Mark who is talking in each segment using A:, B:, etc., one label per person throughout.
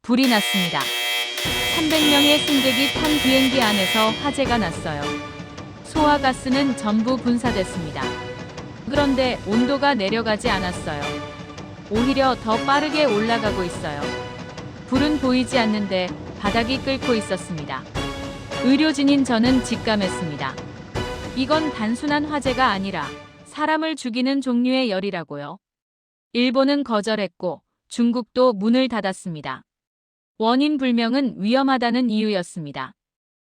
A: 불이 났습니다. 300명의 승객이 탄 비행기 안에서 화재가 났어요. 소화가스는 전부 분사됐습니다. 그런데 온도가 내려가지 않았어요. 오히려 더 빠르게 올라가고 있어요. 불은 보이지 않는데 바닥이 끓고 있었습니다. 의료진인 저는 직감했습니다. 이건 단순한 화재가 아니라 사람을 죽이는 종류의 열이라고요. 일본은 거절했고 중국도 문을 닫았습니다. 원인 불명은 위험하다는 이유였습니다.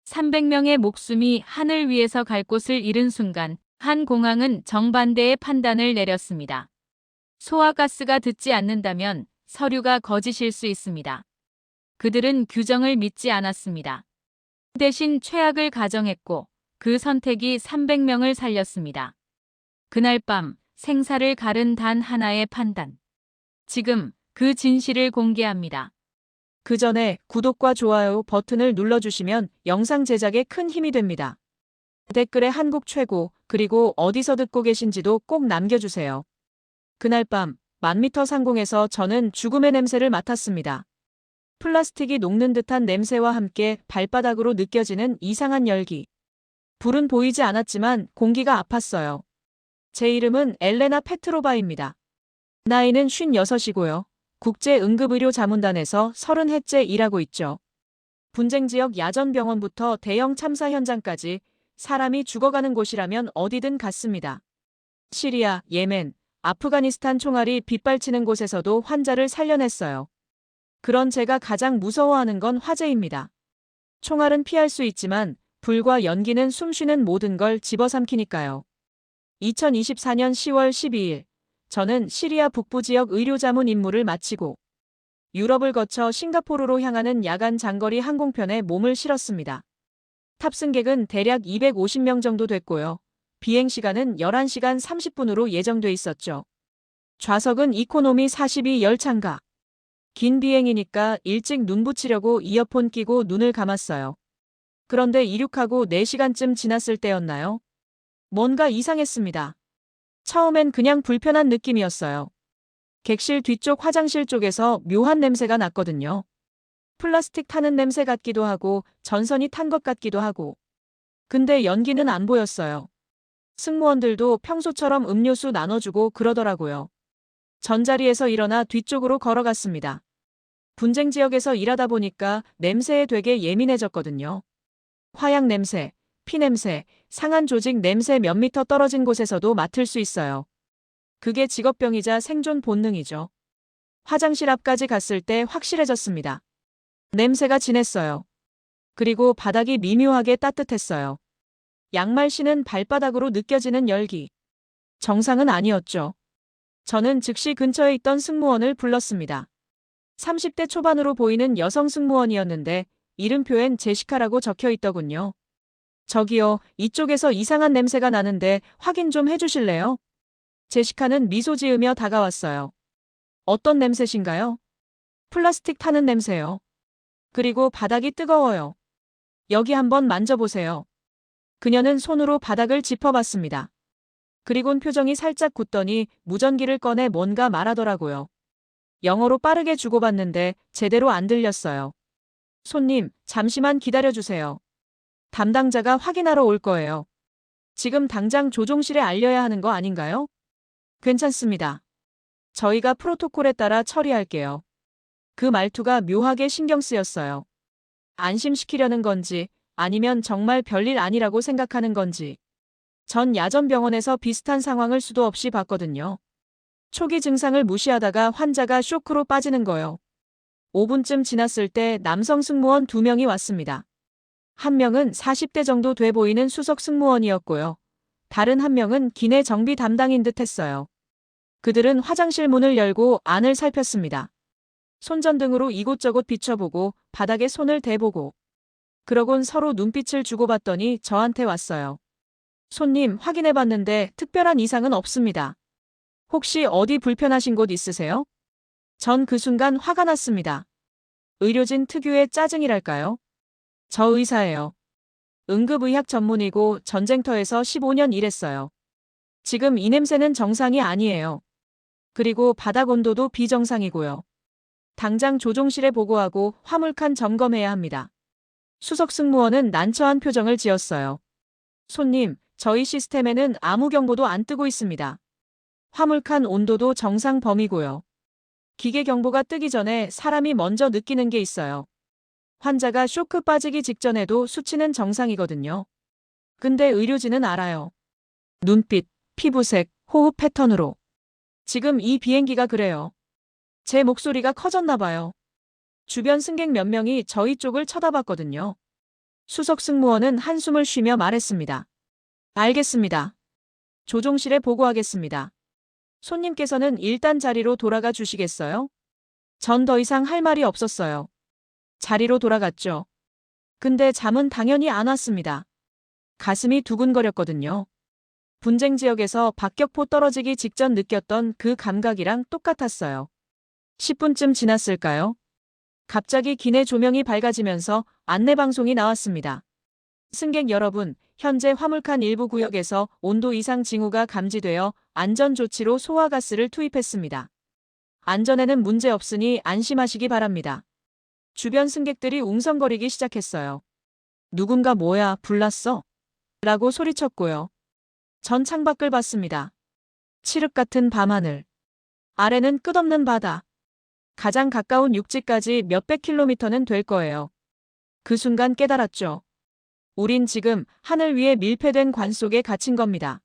A: 300명의 목숨이 하늘 위에서 갈 곳을 잃은 순간 한 공항은 정반대의 판단을 내렸습니다. 소화가스가 듣지 않는다면 서류가 거짓일 수 있습니다. 그들은 규정을 믿지 않았습니다. 대신 최악을 가정했고 그 선택이 300명을 살렸습니다. 그날 밤 생사를 가른 단 하나의 판단. 지금 그 진실을 공개합니다.
B: 그 전에 구독과 좋아요 버튼을 눌러주시면 영상 제작에 큰 힘이 됩니다. 댓글에 한국 최고, 그리고 어디서 듣고 계신지도 꼭 남겨주세요. 그날 밤 10,000m 상공에서 저는 죽음의 냄새를 맡았습니다. 플라스틱이 녹는 듯한 냄새와 함께 발바닥으로 느껴지는 이상한 열기. 불은 보이지 않았지만 공기가 아팠어요. 제 이름은 엘레나 페트로바입니다. 나이는 56이고요. 국제응급의료자문단에서 30해째 일하고 있죠. 분쟁 지역 야전병원부터 대형 참사 현장까지 사람이 죽어가는 곳이라면 어디든 갔습니다. 시리아, 예멘, 아프가니스탄 총알이 빗발치는 곳에서도 환자를 살려냈어요. 그런 제가 가장 무서워하는 건 화재입니다. 총알은 피할 수 있지만 불과 연기는 숨쉬는 모든 걸 집어삼키니까요. 2024년 10월 12일, 저는 시리아 북부 지역 의료자문 임무를 마치고 유럽을 거쳐 싱가포르로 향하는 야간 장거리 항공편에 몸을 실었습니다. 탑승객은 대략 250명 정도 됐고요. 비행 시간은 11시간 30분으로 예정돼 있었죠. 좌석은 이코노미 42 열창가. 긴 비행이니까 일찍 눈 붙이려고 이어폰 끼고 눈을 감았어요. 그런데 이륙하고 4시간쯤 지났을 때였나요? 뭔가 이상했습니다. 처음엔 그냥 불편한 느낌이었어요. 객실 뒤쪽 화장실 쪽에서 묘한 냄새가 났거든요. 플라스틱 타는 냄새 같기도 하고 전선이 탄 것 같기도 하고. 근데 연기는 안 보였어요. 승무원들도 평소처럼 음료수 나눠주고 그러더라고요. 전자리에서 일어나 뒤쪽으로 걸어갔습니다. 분쟁 지역에서 일하다 보니까 냄새에 되게 예민해졌거든요. 화약 냄새, 피 냄새, 상한 조직 냄새 몇 미터 떨어진 곳에서도 맡을 수 있어요. 그게 직업병이자 생존 본능이죠. 화장실 앞까지 갔을 때 확실해졌습니다. 냄새가 진했어요. 그리고 바닥이 미묘하게 따뜻했어요. 양말 신은 발바닥으로 느껴지는 열기. 정상은 아니었죠. 저는 즉시 근처에 있던 승무원을 불렀습니다. 30대 초반으로 보이는 여성 승무원이었는데 이름표엔 제시카라고 적혀 있더군요. 저기요, 이쪽에서 이상한 냄새가 나는데 확인 좀 해주실래요? 제시카는 미소 지으며 다가왔어요. 어떤 냄새신가요? 플라스틱 타는 냄새요. 그리고 바닥이 뜨거워요. 여기 한번 만져보세요. 그녀는 손으로 바닥을 짚어봤습니다. 그리곤 표정이 살짝 굳더니 무전기를 꺼내 뭔가 말하더라고요. 영어로 빠르게 주고받는데 제대로 안 들렸어요. 손님, 잠시만 기다려주세요. 담당자가 확인하러 올 거예요. 지금 당장 조종실에 알려야 하는 거 아닌가요? 괜찮습니다. 저희가 프로토콜에 따라 처리할게요. 그 말투가 묘하게 신경 쓰였어요. 안심시키려는 건지 아니면 정말 별일 아니라고 생각하는 건지. 전 야전병원에서 비슷한 상황을 수도 없이 봤거든요. 초기 증상을 무시하다가 환자가 쇼크로 빠지는 거요. 5분쯤 지났을 때 남성 승무원 2명이 왔습니다. 한 명은 40대 정도 돼 보이는 수석 승무원이었고요. 다른 한 명은 기내 정비 담당인 듯 했어요. 그들은 화장실 문을 열고 안을 살폈습니다. 손전등으로 이곳저곳 비춰보고 바닥에 손을 대보고. 그러곤 서로 눈빛을 주고받더니 저한테 왔어요. 손님, 확인해봤는데 특별한 이상은 없습니다. 혹시 어디 불편하신 곳 있으세요? 전 그 순간 화가 났습니다. 의료진 특유의 짜증이랄까요? 저 의사예요. 응급의학 전문이고 전쟁터에서 15년 일했어요. 지금 이 냄새는 정상이 아니에요. 그리고 바닥 온도도 비정상이고요. 당장 조종실에 보고하고 화물칸 점검해야 합니다. 수석 승무원은 난처한 표정을 지었어요. 손님, 저희 시스템에는 아무 경보도 안 뜨고 있습니다. 화물칸 온도도 정상 범위고요. 기계 경보가 뜨기 전에 사람이 먼저 느끼는 게 있어요. 환자가 쇼크 빠지기 직전에도 수치는 정상이거든요. 근데 의료진은 알아요. 눈빛, 피부색, 호흡 패턴으로. 지금 이 비행기가 그래요. 제 목소리가 커졌나 봐요. 주변 승객 몇 명이 저희 쪽을 쳐다봤거든요. 수석 승무원은 한숨을 쉬며 말했습니다. 알겠습니다. 조종실에 보고하겠습니다. 손님께서는 일단 자리로 돌아가 주시겠어요? 전 더 이상 할 말이 없었어요. 자리로 돌아갔죠. 근데 잠은 당연히 안 왔습니다. 가슴이 두근거렸거든요. 분쟁 지역에서 박격포 떨어지기 직전 느꼈던 그 감각이랑 똑같았어요. 10분쯤 지났을까요? 갑자기 기내 조명이 밝아지면서 안내방송이 나왔습니다. 승객 여러분, 현재 화물칸 일부 구역에서 온도 이상 징후가 감지되어 안전조치로 소화가스를 투입했습니다. 안전에는 문제 없으니 안심하시기 바랍니다. 주변 승객들이 웅성거리기 시작했어요. 누군가 뭐야, 불났어? 라고 소리쳤고요. 전 창밖을 봤습니다. 칠흑 같은 밤하늘. 아래는 끝없는 바다. 가장 가까운 육지까지 몇백 킬로미터는 될 거예요. 그 순간 깨달았죠. 우린 지금 하늘 위에 밀폐된 관 속에 갇힌 겁니다.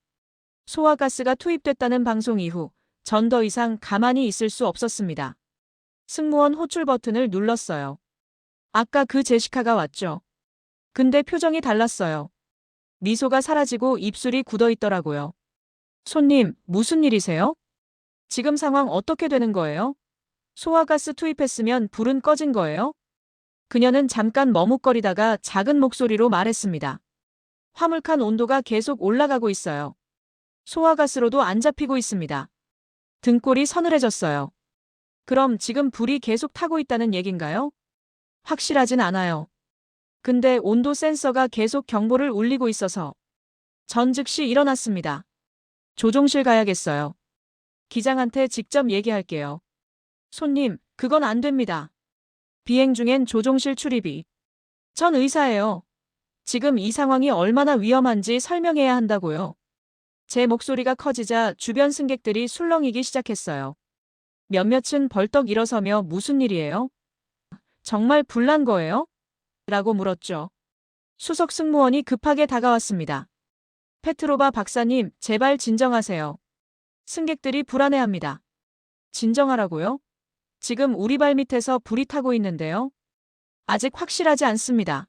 B: 소화가스가 투입됐다는 방송 이후 전 더 이상 가만히 있을 수 없었습니다. 승무원 호출 버튼을 눌렀어요. 아까 그 제시카가 왔죠. 근데 표정이 달랐어요. 미소가 사라지고 입술이 굳어 있더라고요. 손님, 무슨 일이세요? 지금 상황 어떻게 되는 거예요? 소화가스 투입했으면 불은 꺼진 거예요? 그녀는 잠깐 머뭇거리다가 작은 목소리로 말했습니다. 화물칸 온도가 계속 올라가고 있어요. 소화가스로도 안 잡히고 있습니다. 등골이 서늘해졌어요. 그럼 지금 불이 계속 타고 있다는 얘긴가요? 확실하진 않아요. 근데 온도 센서가 계속 경보를 울리고 있어서 전 즉시 일어났습니다. 조종실 가야겠어요. 기장한테 직접 얘기할게요. 손님, 그건 안 됩니다. 비행 중엔 조종실 출입이. 전 의사예요. 지금 이 상황이 얼마나 위험한지 설명해야 한다고요. 제 목소리가 커지자 주변 승객들이 술렁이기 시작했어요. 몇몇은 벌떡 일어서며 무슨 일이에요? 정말 불난 거예요? 라고 물었죠. 수석 승무원이 급하게 다가왔습니다. 페트로바 박사님, 제발 진정하세요. 승객들이 불안해합니다. 진정하라고요? 지금 우리 발 밑에서 불이 타고 있는데요. 아직 확실하지 않습니다.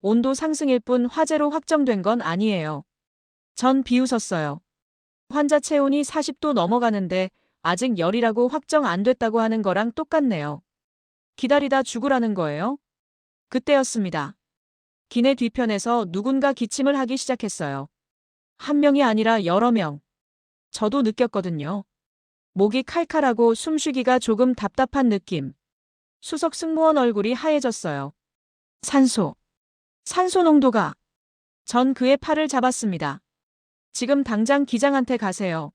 B: 온도 상승일 뿐 화재로 확정된 건 아니에요. 전 비웃었어요. 환자 체온이 40도 넘어가는데 아직 열이라고 확정 안 됐다고 하는 거랑 똑같네요. 기다리다 죽으라는 거예요? 그때였습니다. 기내 뒤편에서 누군가 기침을 하기 시작했어요. 한 명이 아니라 여러 명. 저도 느꼈거든요. 목이 칼칼하고 숨쉬기가 조금 답답한 느낌. 수석 승무원 얼굴이 하얘졌어요. 산소 농도가. 전 그의 팔을 잡았습니다. 지금 당장 기장한테 가세요.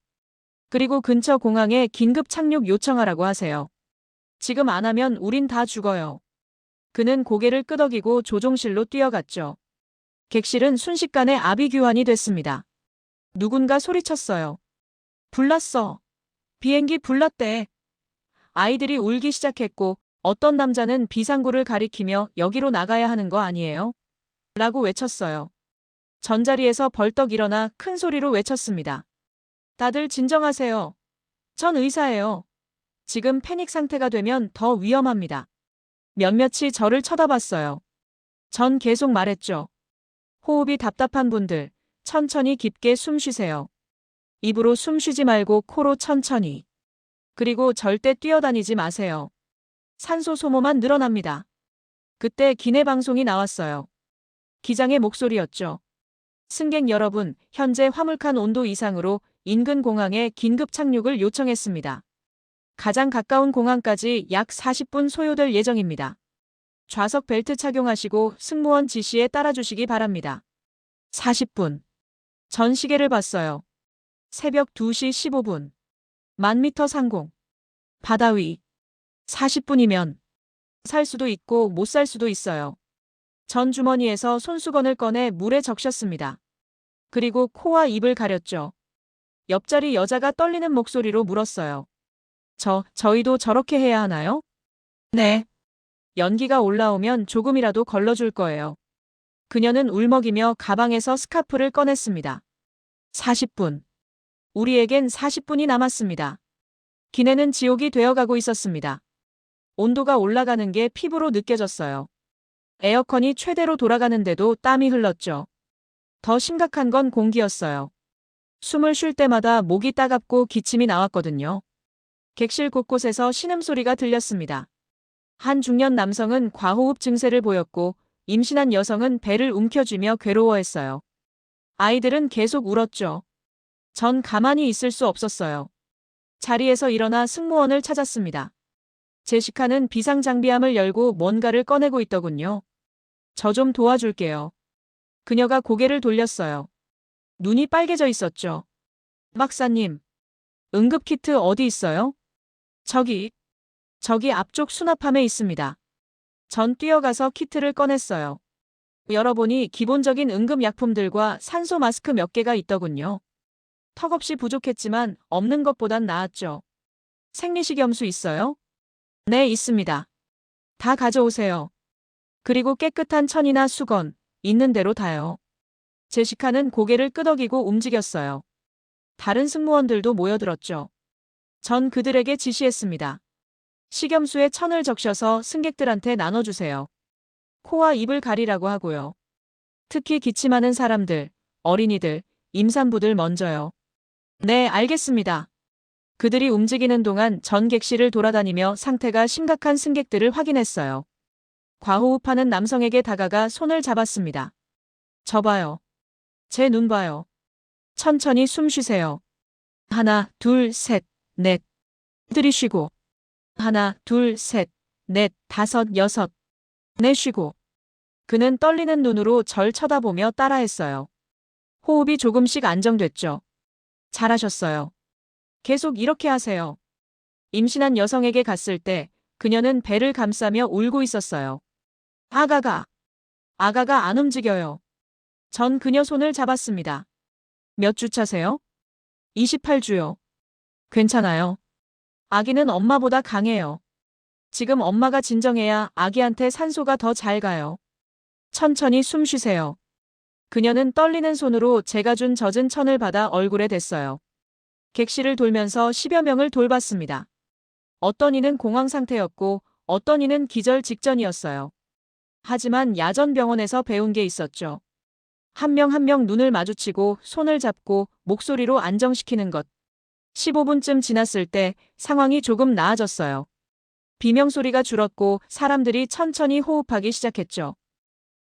B: 그리고 근처 공항에 긴급 착륙 요청하라고 하세요. 지금 안 하면 우린 다 죽어요. 그는 고개를 끄덕이고 조종실로 뛰어갔죠. 객실은 순식간에 아비규환이 됐습니다. 누군가 소리쳤어요. 불났어. 비행기 불났대. 아이들이 울기 시작했고 어떤 남자는 비상구를 가리키며 여기로 나가야 하는 거 아니에요? 라고 외쳤어요. 전자리에서 벌떡 일어나 큰 소리로 외쳤습니다. 다들 진정하세요. 전 의사예요. 지금 패닉 상태가 되면 더 위험합니다. 몇몇이 저를 쳐다봤어요. 전 계속 말했죠. 호흡이 답답한 분들, 천천히 깊게 숨 쉬세요. 입으로 숨 쉬지 말고 코로 천천히. 그리고 절대 뛰어다니지 마세요. 산소 소모만 늘어납니다. 그때 기내 방송이 나왔어요. 기장의 목소리였죠. 승객 여러분, 현재 화물칸 온도 이상으로 인근 공항에 긴급 착륙을 요청했습니다. 가장 가까운 공항까지 약 40분 소요될 예정입니다. 좌석 벨트 착용하시고 승무원 지시에 따라주시기 바랍니다. 40분. 전 시계를 봤어요. 새벽 2시 15분. 10,000m 상공. 바다 위. 40분이면 살 수도 있고 못 살 수도 있어요. 전 주머니에서 손수건을 꺼내 물에 적셨습니다. 그리고 코와 입을 가렸죠. 옆자리 여자가 떨리는 목소리로 물었어요. 저희도 저렇게 해야 하나요? 네. 연기가 올라오면 조금이라도 걸러줄 거예요. 그녀는 울먹이며 가방에서 스카프를 꺼냈습니다. 40분. 우리에겐 40분이 남았습니다. 기내는 지옥이 되어가고 있었습니다. 온도가 올라가는 게 피부로 느껴졌어요. 에어컨이 최대로 돌아가는데도 땀이 흘렀죠. 더 심각한 건 공기였어요. 숨을 쉴 때마다 목이 따갑고 기침이 나왔거든요. 객실 곳곳에서 신음소리가 들렸습니다. 한 중년 남성은 과호흡 증세를 보였고 임신한 여성은 배를 움켜쥐며 괴로워했어요. 아이들은 계속 울었죠. 전 가만히 있을 수 없었어요. 자리에서 일어나 승무원을 찾았습니다. 제시카는 비상장비함을 열고 뭔가를 꺼내고 있더군요. 저 좀 도와줄게요. 그녀가 고개를 돌렸어요. 눈이 빨개져 있었죠. 박사님, 응급키트 어디 있어요? 저기 앞쪽 수납함에 있습니다. 전 뛰어가서 키트를 꺼냈어요. 열어보니 기본적인 응급약품들과 산소 마스크 몇 개가 있더군요. 턱없이 부족했지만 없는 것보단 나았죠. 생리식염수 있어요? 네, 있습니다. 다 가져오세요. 그리고 깨끗한 천이나 수건, 있는 대로 다요. 제시카는 고개를 끄덕이고 움직였어요. 다른 승무원들도 모여들었죠. 전 그들에게 지시했습니다. 식염수에 천을 적셔서 승객들한테 나눠주세요. 코와 입을 가리라고 하고요. 특히 기침하는 사람들, 어린이들, 임산부들 먼저요. 네, 알겠습니다. 그들이 움직이는 동안 전 객실을 돌아다니며 상태가 심각한 승객들을 확인했어요. 과호흡하는 남성에게 다가가 손을 잡았습니다. 저 봐요. 제 눈 봐요. 천천히 숨 쉬세요. 하나, 둘, 셋, 넷. 들이쉬고. 하나, 둘, 셋, 넷, 다섯, 여섯. 내쉬고. 그는 떨리는 눈으로 절 쳐다보며 따라했어요. 호흡이 조금씩 안정됐죠. 잘하셨어요. 계속 이렇게 하세요. 임신한 여성에게 갔을 때 그녀는 배를 감싸며 울고 있었어요. 아가가 안 움직여요. 전 그녀 손을 잡았습니다. 몇 주 차세요? 28주요. 괜찮아요. 아기는 엄마보다 강해요. 지금 엄마가 진정해야 아기한테 산소가 더 잘 가요. 천천히 숨 쉬세요. 그녀는 떨리는 손으로 제가 준 젖은 천을 받아 얼굴에 댔어요. 객실을 돌면서 10여 명을 돌봤습니다. 어떤 이는 공황 상태였고 어떤 이는 기절 직전이었어요. 하지만 야전 병원에서 배운 게 있었죠. 한 명 한 명 눈을 마주치고 손을 잡고 목소리로 안정시키는 것. 15분쯤 지났을 때 상황이 조금 나아졌어요. 비명소리가 줄었고 사람들이 천천히 호흡하기 시작했죠.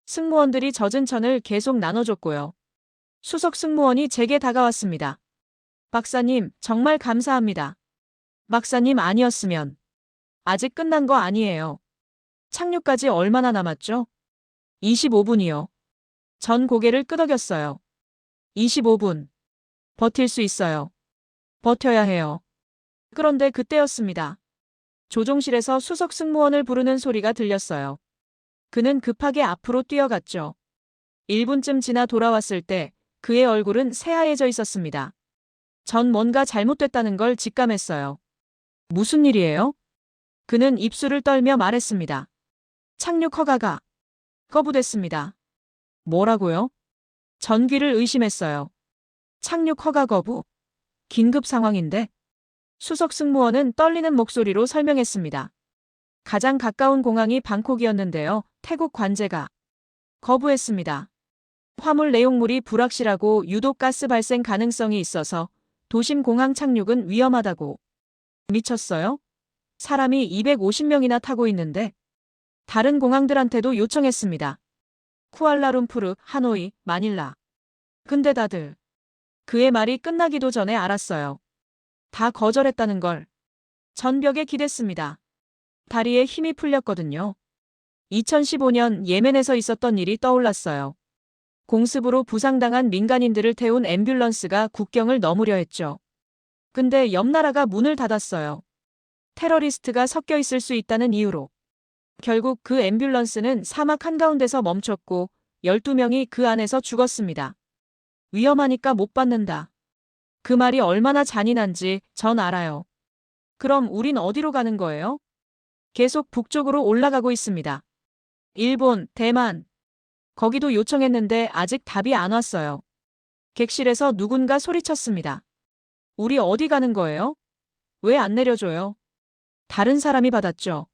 B: 승무원들이 젖은 천을 계속 나눠줬고요. 수석 승무원이 제게 다가왔습니다. 박사님, 정말 감사합니다. 박사님 아니었으면 아직 끝난 거 아니에요. 착륙까지 얼마나 남았죠? 25분이요. 전 고개를 끄덕였어요. 25분. 버틸 수 있어요. 버텨야 해요. 그런데 그때였습니다. 조종실에서 수석 승무원을 부르는 소리가 들렸어요. 그는 급하게 앞으로 뛰어갔죠. 1분쯤 지나 돌아왔을 때 그의 얼굴은 새하얘져 있었습니다. 전 뭔가 잘못됐다는 걸 직감했어요. 무슨 일이에요? 그는 입술을 떨며 말했습니다. 착륙 허가가 거부됐습니다. 뭐라고요? 전 귀를 의심했어요. 착륙 허가 거부? 긴급 상황인데? 수석 승무원은 떨리는 목소리로 설명했습니다. 가장 가까운 공항이 방콕이었는데요. 태국 관제가 거부했습니다. 화물 내용물이 불확실하고 유독 가스 발생 가능성이 있어서 도심 공항 착륙은 위험하다고. 미쳤어요? 사람이 250명이나 타고 있는데 다른 공항들한테도 요청했습니다. 쿠알라룸푸르, 하노이, 마닐라. 근데 다들 그의 말이 끝나기도 전에 알았어요. 다 거절했다는 걸. 전 벽에 기댔습니다. 다리에 힘이 풀렸거든요. 2015년 예멘에서 있었던 일이 떠올랐어요. 공습으로 부상당한 민간인들을 태운 앰뷸런스가 국경을 넘으려 했죠. 근데 옆 나라가 문을 닫았어요. 테러리스트가 섞여 있을 수 있다는 이유로. 결국 그 앰뷸런스는 사막 한가운데서 멈췄고 12명이 그 안에서 죽었습니다. 위험하니까 못 받는다. 그 말이 얼마나 잔인한지 전 알아요. 그럼 우린 어디로 가는 거예요? 계속 북쪽으로 올라가고 있습니다. 일본, 대만. 거기도 요청했는데 아직 답이 안 왔어요. 객실에서 누군가 소리쳤습니다. 우리 어디 가는 거예요? 왜 안 내려줘요? 다른 사람이 받았죠.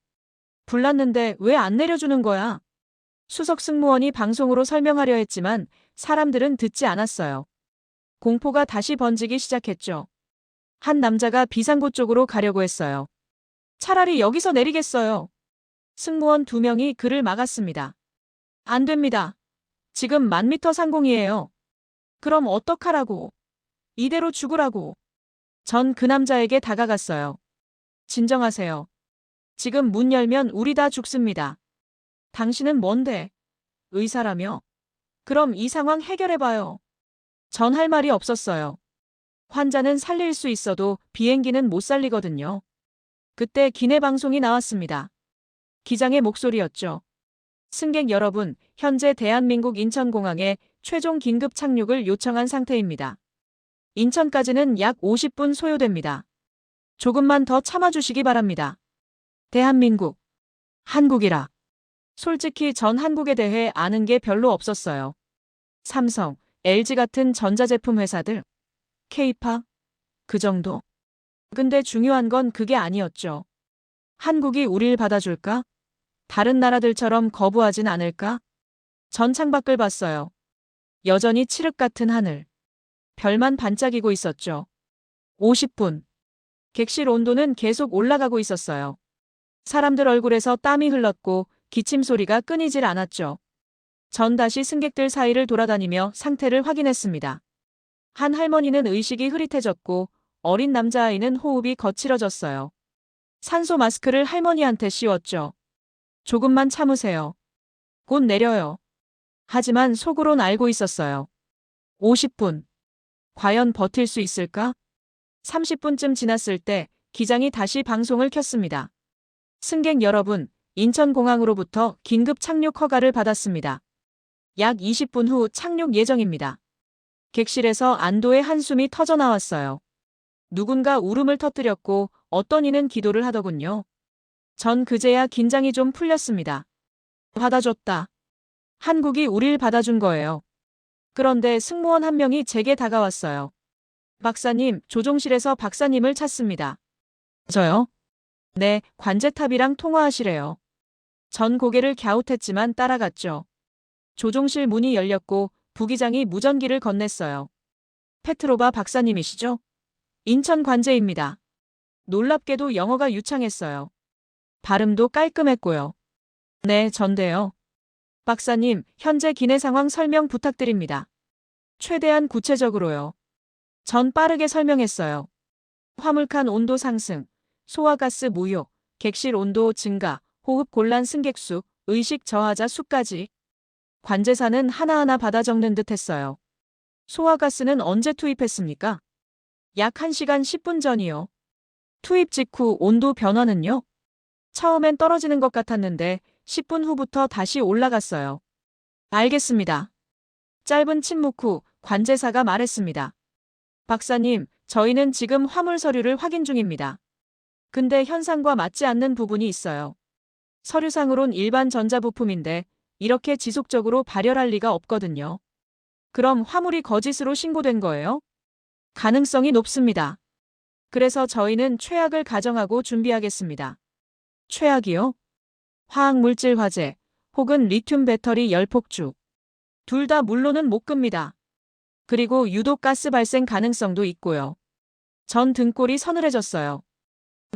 B: 불났는데 왜 안 내려주는 거야? 수석 승무원이 방송으로 설명하려 했지만 사람들은 듣지 않았어요. 공포가 다시 번지기 시작했죠. 한 남자가 비상구 쪽으로 가려고 했어요. 차라리 여기서 내리겠어요. 승무원 2명이 그를 막았습니다. 안 됩니다. 지금 1000m 상공이에요. 그럼 어떡하라고? 이대로 죽으라고. 전 그 남자에게 다가갔어요. 진정하세요. 지금 문 열면 우리 다 죽습니다. 당신은 뭔데? 의사라며? 그럼 이 상황 해결해봐요. 전 할 말이 없었어요. 환자는 살릴 수 있어도 비행기는 못 살리거든요. 그때 기내 방송이 나왔습니다. 기장의 목소리였죠. 승객 여러분, 현재 대한민국 인천공항에 최종 긴급 착륙을 요청한 상태입니다. 인천까지는 약 50분 소요됩니다. 조금만 더 참아주시기 바랍니다. 대한민국, 한국이라. 솔직히 전 한국에 대해 아는 게 별로 없었어요. 삼성, LG 같은 전자제품 회사들, K-파, 그 정도. 근데 중요한 건 그게 아니었죠. 한국이 우릴 받아줄까? 다른 나라들처럼 거부하진 않을까? 전 창밖을 봤어요. 여전히 칠흑 같은 하늘. 별만 반짝이고 있었죠. 50분. 객실 온도는 계속 올라가고 있었어요. 사람들 얼굴에서 땀이 흘렀고 기침 소리가 끊이질 않았죠. 전 다시 승객들 사이를 돌아다니며 상태를 확인했습니다. 한 할머니는 의식이 흐릿해졌고 어린 남자아이는 호흡이 거칠어졌어요. 산소 마스크를 할머니한테 씌웠죠. 조금만 참으세요. 곧 내려요. 하지만 속으론 알고 있었어요. 50분. 과연 버틸 수 있을까? 30분쯤 지났을 때 기장이 다시 방송을 켰습니다. 승객 여러분, 인천공항으로부터 긴급 착륙 허가를 받았습니다. 약 20분 후 착륙 예정입니다. 객실에서 안도의 한숨이 터져나왔어요. 누군가 울음을 터뜨렸고 어떤 이는 기도를 하더군요. 전 그제야 긴장이 좀 풀렸습니다. 받아줬다. 한국이 우릴 받아준 거예요. 그런데 승무원 한 명이 제게 다가왔어요. 박사님, 조종실에서 박사님을 찾습니다. 저요? 네, 관제탑이랑 통화하시래요. 전 고개를 갸웃했지만 따라갔죠. 조종실 문이 열렸고 부기장이 무전기를 건넸어요. 페트로바 박사님이시죠? 인천 관제입니다. 놀랍게도 영어가 유창했어요. 발음도 깔끔했고요. 네, 전데요. 박사님, 현재 기내 상황 설명 부탁드립니다. 최대한 구체적으로요. 전 빠르게 설명했어요. 화물칸 온도 상승, 소화가스 무효, 객실 온도 증가, 호흡 곤란 승객 수, 의식 저하자 수까지. 관제사는 하나하나 받아 적는 듯 했어요. 소화가스는 언제 투입했습니까? 약 1시간 10분 전이요. 투입 직후 온도 변화는요? 처음엔 떨어지는 것 같았는데 10분 후부터 다시 올라갔어요. 알겠습니다. 짧은 침묵 후 관제사가 말했습니다. 박사님, 저희는 지금 화물 서류를 확인 중입니다. 근데 현상과 맞지 않는 부분이 있어요. 서류상으론 일반 전자부품인데 이렇게 지속적으로 발열할 리가 없거든요. 그럼 화물이 거짓으로 신고된 거예요? 가능성이 높습니다. 그래서 저희는 최악을 가정하고 준비하겠습니다. 최악이요? 화학물질 화재 혹은 리튬 배터리 열폭주. 둘 다 물론은 못 끕니다. 그리고 유독 가스 발생 가능성도 있고요. 전 등골이 서늘해졌어요.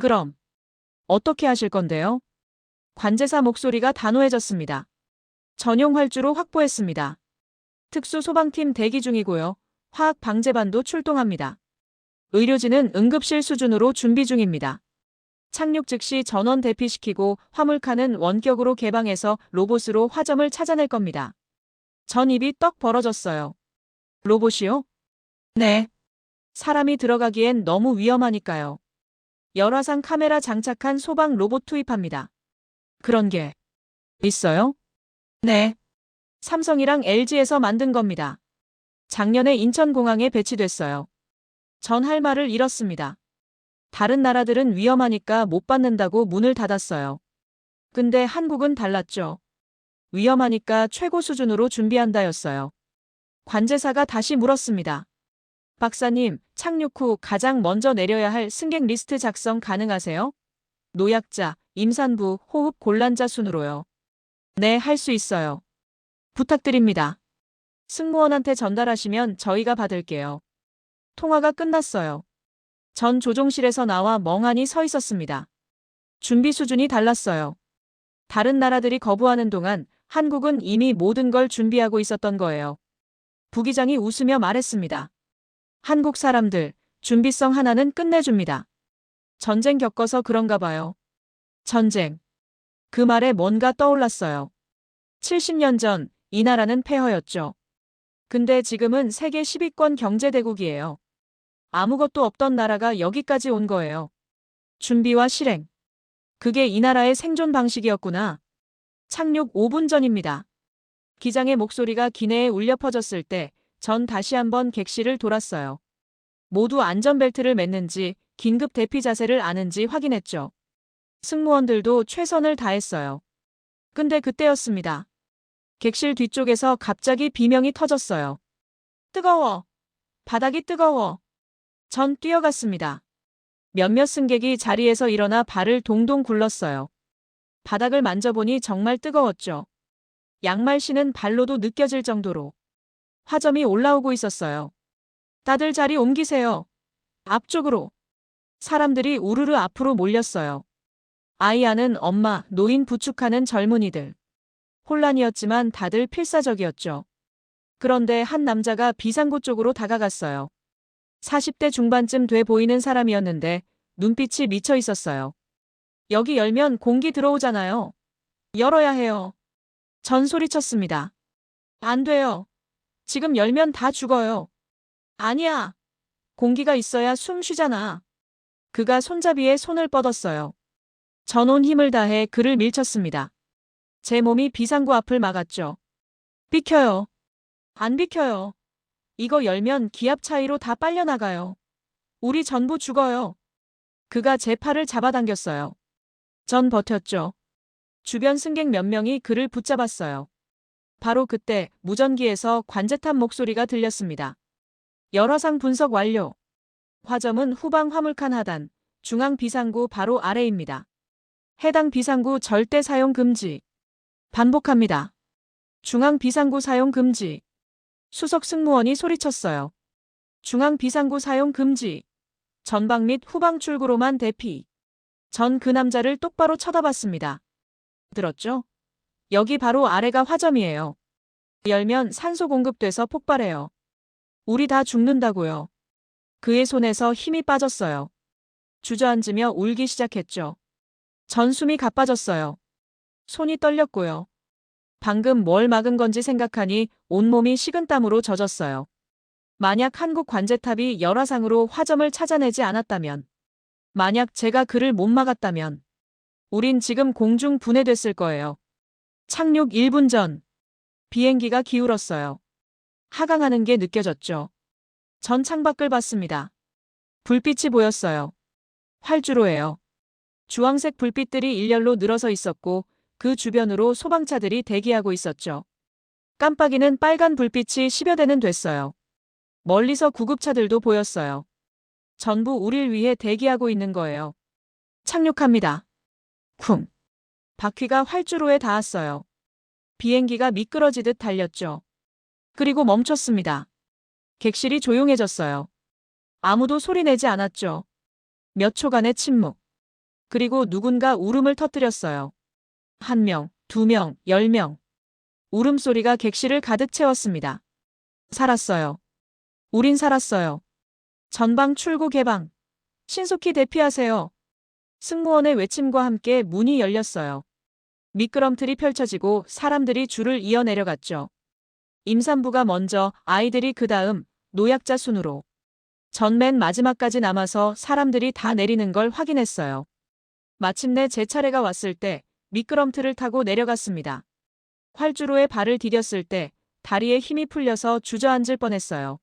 B: 그럼 어떻게 하실 건데요? 관제사 목소리가 단호해졌습니다. 전용 활주로 확보했습니다. 특수 소방팀 대기 중이고요. 화학 방재반도 출동합니다. 의료진은 응급실 수준으로 준비 중입니다. 착륙 즉시 전원 대피시키고 화물칸은 원격으로 개방해서 로봇으로 화점을 찾아낼 겁니다. 전 입이 떡 벌어졌어요. 로봇이요? 네. 사람이 들어가기엔 너무 위험하니까요. 열화상 카메라 장착한 소방 로봇 투입합니다. 그런 게 있어요? 네. 삼성이랑 LG에서 만든 겁니다. 작년에 인천공항에 배치됐어요. 전 할 말을 잃었습니다. 다른 나라들은 위험하니까 못 받는다고 문을 닫았어요. 근데 한국은 달랐죠. 위험하니까 최고 수준으로 준비한다였어요. 관제사가 다시 물었습니다. 박사님, 착륙 후 가장 먼저 내려야 할 승객 리스트 작성 가능하세요? 노약자, 임산부, 호흡 곤란자 순으로요. 네, 할 수 있어요. 부탁드립니다. 승무원한테 전달하시면 저희가 받을게요. 통화가 끝났어요. 전 조종실에서 나와 멍하니 서 있었습니다. 준비 수준이 달랐어요. 다른 나라들이 거부하는 동안 한국은 이미 모든 걸 준비하고 있었던 거예요. 부기장이 웃으며 말했습니다. 한국 사람들, 준비성 하나는 끝내줍니다. 전쟁 겪어서 그런가 봐요. 전쟁. 그 말에 뭔가 떠올랐어요. 70년 전 이 나라는 폐허였죠. 근데 지금은 세계 10위권 경제대국이에요. 아무것도 없던 나라가 여기까지 온 거예요. 준비와 실행. 그게 이 나라의 생존 방식이었구나. 착륙 5분 전입니다. 기장의 목소리가 기내에 울려 퍼졌을 때 전 다시 한번 객실을 돌았어요. 모두 안전벨트를 맸는지 긴급 대피 자세를 아는지 확인했죠. 승무원들도 최선을 다했어요. 근데 그때였습니다. 객실 뒤쪽에서 갑자기 비명이 터졌어요. 뜨거워. 바닥이 뜨거워. 전 뛰어갔습니다. 몇몇 승객이 자리에서 일어나 발을 동동 굴렀어요. 바닥을 만져보니 정말 뜨거웠죠. 양말신은 발로도 느껴질 정도로. 화점이 올라오고 있었어요. 다들 자리 옮기세요. 앞쪽으로. 사람들이 우르르 앞으로 몰렸어요. 아이 아는 엄마, 노인 부축하는 젊은이들. 혼란이었지만 다들 필사적이었죠. 그런데 한 남자가 비상구 쪽으로 다가갔어요. 40대 중반쯤 돼 보이는 사람이었는데 눈빛이 미쳐 있었어요. 여기 열면 공기 들어오잖아요. 열어야 해요. 전 소리쳤습니다. 안 돼요. 지금 열면 다 죽어요. 아니야. 공기가 있어야 숨 쉬잖아. 그가 손잡이에 손을 뻗었어요. 전 온 힘을 다해 그를 밀쳤습니다. 제 몸이 비상구 앞을 막았죠. 비켜요. 안 비켜요. 이거 열면 기압 차이로 다 빨려나가요. 우리 전부 죽어요. 그가 제 팔을 잡아당겼어요. 전 버텼죠. 주변 승객 몇 명이 그를 붙잡았어요. 바로 그때 무전기에서 관제탑 목소리가 들렸습니다. 열화상 분석 완료. 화점은 후방 화물칸 하단, 중앙 비상구 바로 아래입니다. 해당 비상구 절대 사용 금지. 반복합니다. 중앙 비상구 사용 금지. 수석 승무원이 소리쳤어요. 중앙 비상구 사용 금지. 전방 및 후방 출구로만 대피. 전 그 남자를 똑바로 쳐다봤습니다. 들었죠? 여기 바로 아래가 화점이에요. 열면 산소 공급돼서 폭발해요. 우리 다 죽는다고요. 그의 손에서 힘이 빠졌어요. 주저앉으며 울기 시작했죠. 전 숨이 가빠졌어요. 손이 떨렸고요. 방금 뭘 막은 건지 생각하니 온몸이 식은땀으로 젖었어요. 만약 한국 관제탑이 열화상으로 화점을 찾아내지 않았다면, 만약 제가 그를 못 막았다면, 우린 지금 공중 분해됐을 거예요. 착륙 1분 전, 비행기가 기울었어요. 하강하는 게 느껴졌죠. 전 창밖을 봤습니다. 불빛이 보였어요. 활주로예요. 주황색 불빛들이 일렬로 늘어서 있었고 그 주변으로 소방차들이 대기하고 있었죠. 깜빡이는 빨간 불빛이 10여 대는 됐어요. 멀리서 구급차들도 보였어요. 전부 우릴 위해 대기하고 있는 거예요. 착륙합니다. 쿵. 바퀴가 활주로에 닿았어요. 비행기가 미끄러지듯 달렸죠. 그리고 멈췄습니다. 객실이 조용해졌어요. 아무도 소리내지 않았죠. 몇 초간의 침묵. 그리고 누군가 울음을 터뜨렸어요. 1명, 2명, 10명. 울음소리가 객실을 가득 채웠습니다. 살았어요. 우린 살았어요. 전방 출구 개방. 신속히 대피하세요. 승무원의 외침과 함께 문이 열렸어요. 미끄럼틀이 펼쳐지고 사람들이 줄을 이어 내려갔죠. 임산부가 먼저, 아이들이 그 다음, 노약자 순으로. 전 맨 마지막까지 남아서 사람들이 다 내리는 걸 확인했어요. 마침내 제 차례가 왔을 때 미끄럼틀을 타고 내려갔습니다. 활주로에 발을 디뎠을 때 다리에 힘이 풀려서 주저앉을 뻔했어요.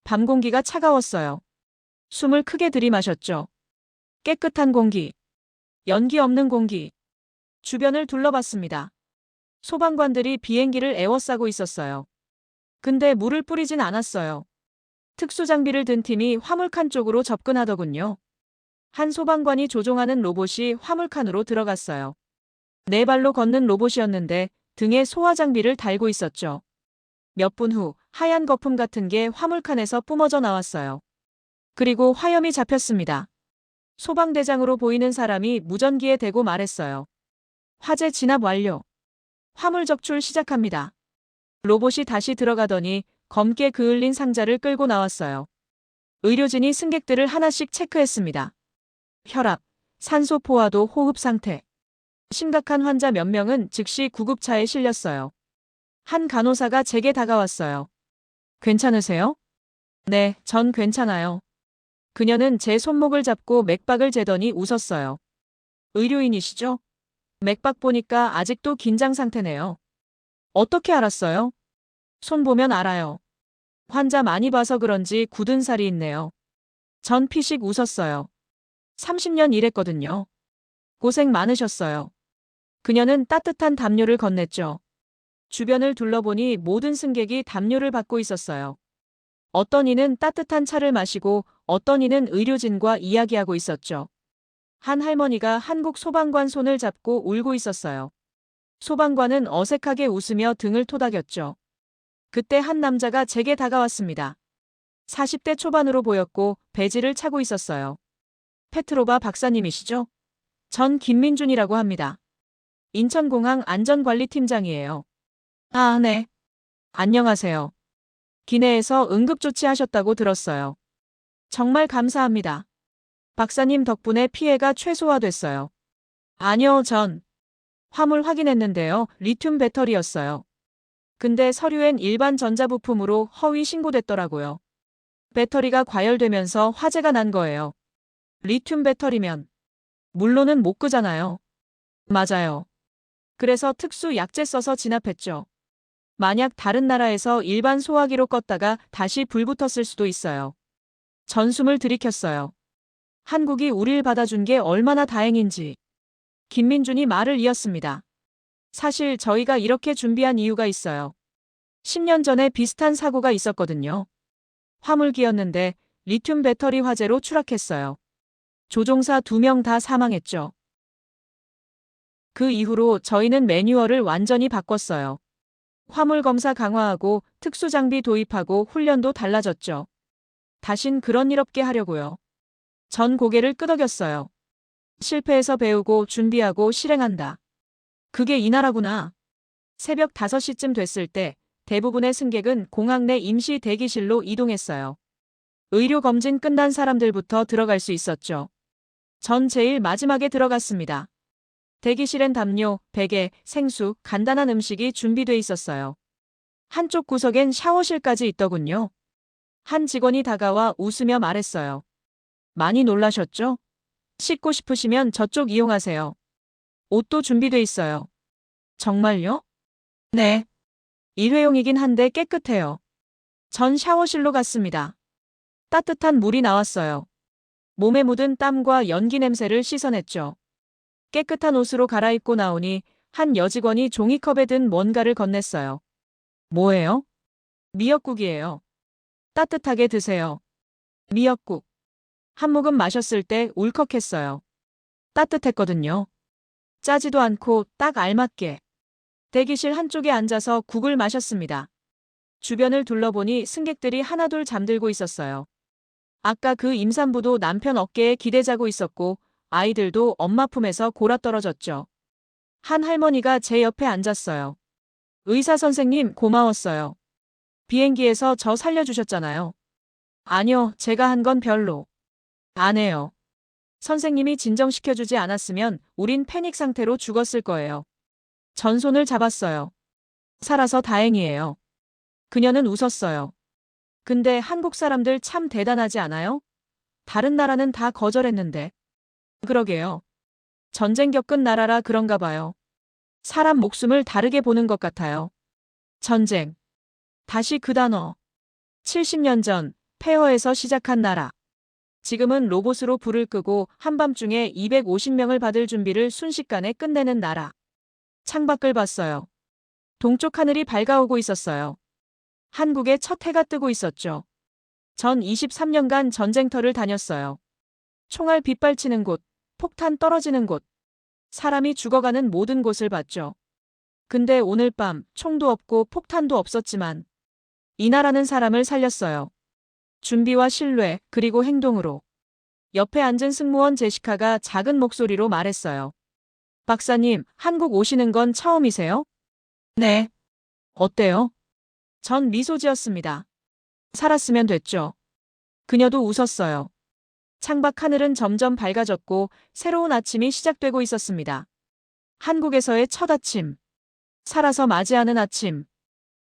B: 밤 공기가 차가웠어요. 숨을 크게 들이마셨죠. 깨끗한 공기, 연기 없는 공기. 주변을 둘러봤습니다. 소방관들이 비행기를 에워싸고 있었어요. 근데 물을 뿌리진 않았어요. 특수장비를 든 팀이 화물칸 쪽으로 접근하더군요. 한 소방관이 조종하는 로봇이 화물칸으로 들어갔어요. 네 발로 걷는 로봇이었는데 등에 소화 장비를 달고 있었죠. 몇 분 후 하얀 거품 같은 게 화물칸에서 뿜어져 나왔어요. 그리고 화염이 잡혔습니다. 소방대장으로 보이는 사람이 무전기에 대고 말했어요. 화재 진압 완료. 화물 적출 시작합니다. 로봇이 다시 들어가더니 검게 그을린 상자를 끌고 나왔어요. 의료진이 승객들을 하나씩 체크했습니다. 혈압, 산소 포화도, 호흡 상태. 심각한 환자 몇 명은 즉시 구급차에 실렸어요. 한 간호사가 제게 다가왔어요. 괜찮으세요? 네, 전 괜찮아요. 그녀는 제 손목을 잡고 맥박을 재더니 웃었어요. 의료인이시죠? 맥박 보니까 아직도 긴장 상태네요. 어떻게 알았어요? 손 보면 알아요. 환자 많이 봐서 그런지 굳은 살이 있네요. 전 피식 웃었어요. 30년 일했거든요. 고생 많으셨어요. 그녀는 따뜻한 담요를 건넸죠. 주변을 둘러보니 모든 승객이 담요를 받고 있었어요. 어떤 이는 따뜻한 차를 마시고 어떤 이는 의료진과 이야기하고 있었죠. 한 할머니가 한국 소방관 손을 잡고 울고 있었어요. 소방관은 어색하게 웃으며 등을 토닥였죠. 그때 한 남자가 제게 다가왔습니다. 40대 초반으로 보였고 배지를 차고 있었어요. 페트로바 박사님이시죠? 전 김민준이라고 합니다. 인천공항 안전관리팀장이에요. 아, 네. 안녕하세요. 기내에서 응급조치하셨다고 들었어요. 정말 감사합니다. 박사님 덕분에 피해가 최소화됐어요. 아니요, 전 화물 확인했는데요. 리튬 배터리였어요. 근데 서류엔 일반 전자부품으로 허위 신고됐더라고요. 배터리가 과열되면서 화재가 난 거예요. 리튬 배터리면 물로는 못 끄잖아요. 맞아요. 그래서 특수 약재 써서 진압했죠. 만약 다른 나라에서 일반 소화기로 껐다가 다시 불 붙었을 수도 있어요. 전 숨을 들이켰어요. 한국이 우릴 받아준 게 얼마나 다행인지. 김민준이 말을 이었습니다. 사실 저희가 이렇게 준비한 이유가 있어요. 10년 전에 비슷한 사고가 있었거든요. 화물기였는데 리튬 배터리 화재로 추락했어요. 조종사 2명 다 사망했죠. 그 이후로 저희는 매뉴얼을 완전히 바꿨어요. 화물 검사 강화하고 특수장비 도입하고 훈련도 달라졌죠. 다신 그런 일 없게 하려고요. 전 고개를 끄덕였어요. 실패해서 배우고 준비하고 실행한다. 그게 이 나라구나. 새벽 5시쯤 됐을 때 대부분의 승객은 공항 내 임시 대기실로 이동했어요. 의료 검진 끝난 사람들부터 들어갈 수 있었죠. 전 제일 마지막에 들어갔습니다. 대기실엔 담요, 베개, 생수, 간단한 음식이 준비돼 있었어요. 한쪽 구석엔 샤워실까지 있더군요. 한 직원이 다가와 웃으며 말했어요. 많이 놀라셨죠? 씻고 싶으시면 저쪽 이용하세요. 옷도 준비돼 있어요. 정말요? 네. 일회용이긴 한데 깨끗해요. 전 샤워실로 갔습니다. 따뜻한 물이 나왔어요. 몸에 묻은 땀과 연기 냄새를 씻어냈죠. 깨끗한 옷으로 갈아입고 나오니 한 여직원이 종이컵에 든 뭔가를 건넸어요. 뭐예요? 미역국이에요. 따뜻하게 드세요. 미역국. 한 모금 마셨을 때 울컥했어요. 따뜻했거든요. 짜지도 않고 딱 알맞게. 대기실 한쪽에 앉아서 국을 마셨습니다. 주변을 둘러보니 승객들이 하나둘 잠들고 있었어요. 아까 그 임산부도 남편 어깨에 기대 자고 있었고 아이들도 엄마 품에서 골아떨어졌죠. 한 할머니가 제 옆에 앉았어요. 의사 선생님 고마웠어요. 비행기에서 저 살려주셨잖아요. 아니요, 제가 한 건 별로. 안 해요. 선생님이 진정시켜주지 않았으면 우린 패닉 상태로 죽었을 거예요. 전 손을 잡았어요. 살아서 다행이에요. 그녀는 웃었어요. 근데 한국 사람들 참 대단하지 않아요? 다른 나라는 다 거절했는데. 그러게요. 전쟁 겪은 나라라 그런가 봐요. 사람 목숨을 다르게 보는 것 같아요. 전쟁. 다시 그 단어. 70년 전, 폐허에서 시작한 나라. 지금은 로봇으로 불을 끄고 한밤중에 250명을 받을 준비를 순식간에 끝내는 나라. 창밖을 봤어요. 동쪽 하늘이 밝아오고 있었어요. 한국에 첫 해가 뜨고 있었죠. 전 23년간 전쟁터를 다녔어요. 총알 빗발치는 곳, 폭탄 떨어지는 곳, 사람이 죽어가는 모든 곳을 봤죠. 근데 오늘 밤 총도 없고 폭탄도 없었지만 이 나라는 사람을 살렸어요. 준비와 신뢰, 그리고 행동으로. 옆에 앉은 승무원 제시카가 작은 목소리로 말했어요. 박사님, 한국 오시는 건 처음이세요? 네. 어때요? 전 미소 지었습니다. 살았으면 됐죠. 그녀도 웃었어요. 창밖 하늘은 점점 밝아졌고 새로운 아침이 시작되고 있었습니다. 한국에서의 첫 아침. 살아서 맞이하는 아침.